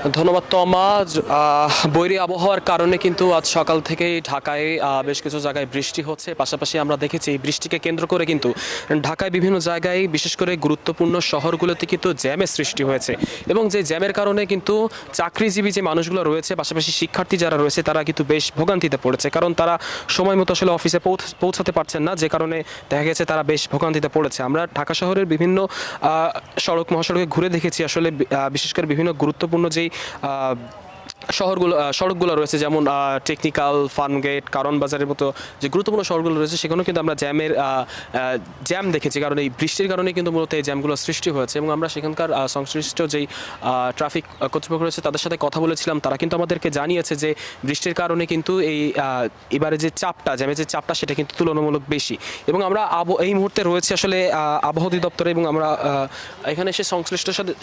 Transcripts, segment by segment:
ধন্যবাদ তমা। বৈরী আবহাওয়ার কারণে কিন্তু আজ সকাল থেকেই ঢাকায় বেশ কিছু জায়গায় বৃষ্টি হচ্ছে। পাশাপাশি আমরা দেখেছি এই বৃষ্টিকে কেন্দ্র করে কিন্তু ঢাকায় বিভিন্ন জায়গায় বিশেষ করে গুরুত্বপূর্ণ শহরগুলোতে কিন্তু জ্যামের সৃষ্টি হয়েছে এবং যে জ্যামের কারণে কিন্তু চাকরিজীবী যে মানুষগুলো রয়েছে, পাশাপাশি শিক্ষার্থী যারা রয়েছে তারা কিন্তু বেশ ভোগান্তিতে পড়েছে, কারণ তারা সময় মতো আসলে অফিসে পৌঁছাতে পারছেন না, যে কারণে দেখা গেছে তারা বেশ ভোগান্তিতে পড়েছে। আমরা ঢাকা শহরের বিভিন্ন সড়ক মহাসড়কে ঘুরে দেখেছি আসলে বিশেষ করে বিভিন্ন গুরুত্বপূর্ণ যেই সড়কগুলো রয়েছে, যেমন টেকনিক্যাল, ফার্মগেট, কারণ বাজারের মতো যে গুরুত্বপূর্ণ শহরগুলো রয়েছে সেখানেও কিন্তু আমরা জ্যাম দেখেছি, কারণ এই বৃষ্টির কারণে কিন্তু মূলত এই জ্যামগুলো সৃষ্টি হয়েছে। এবং আমরা সেখানকার সংশ্লিষ্ট যেই ট্রাফিক কর্তৃপক্ষ রয়েছে তাদের সাথে কথা বলেছিলাম, তারা কিন্তু আমাদেরকে জানিয়েছে যে বৃষ্টির কারণে কিন্তু এবারে যে জ্যামের যে চাপটা সেটা কিন্তু তুলনামূলক বেশি। এবং আমরা এই মুহূর্তে রয়েছে আসলে আবহাওয়া অধিদপ্তরে, এবং আমরা এখানে এসে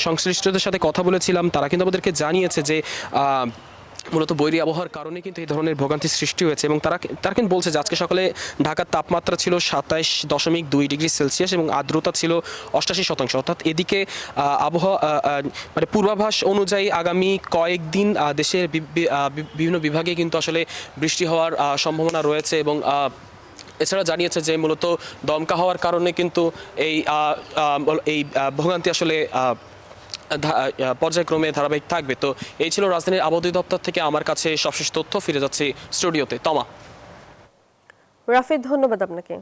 সংশ্লিষ্টদের সাথে কথা বলেছিলাম, তারা কিন্তু আমাদেরকে জানিয়েছে যে মূলত বৈরী আবহাওয়ার কারণে কিন্তু এই ধরনের ভোগান্তির সৃষ্টি হয়েছে। এবং তারা কিন্তু বলছে যে আজকে সকালে ঢাকার তাপমাত্রা ছিল 27.2 ডিগ্রি সেলসিয়াস এবং আর্দ্রতা ছিল 88%। অর্থাৎ এদিকে আবহাওয়া মানে পূর্বাভাস অনুযায়ী আগামী কয়েকদিন দেশের বিভিন্ন বিভাগে কিন্তু আসলে বৃষ্টি হওয়ার সম্ভাবনা রয়েছে। এবং এছাড়া জানিয়েছে যে মূলত দমকা হওয়ার কারণে কিন্তু এই ভোগান্তি আসলে পর্যায়ক্রমে ধারাবাহিক থাকবে। তো এই ছিল রাজধানীর আবহাওয়া অধিদপ্তর থেকে আমার কাছে সবশেষ তথ্য। ফিরে যাচ্ছি স্টুডিওতে। তমা। রাফিদ, ধন্যবাদ আপনাকে।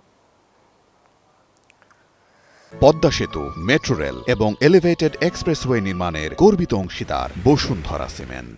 পদ্মা সেতু, মেট্রো রেল এবং এলিভেটেড এক্সপ্রেসওয়ে নির্মাণের গর্বিত অংশীদার বসুন্ধরা সিমেন্ট।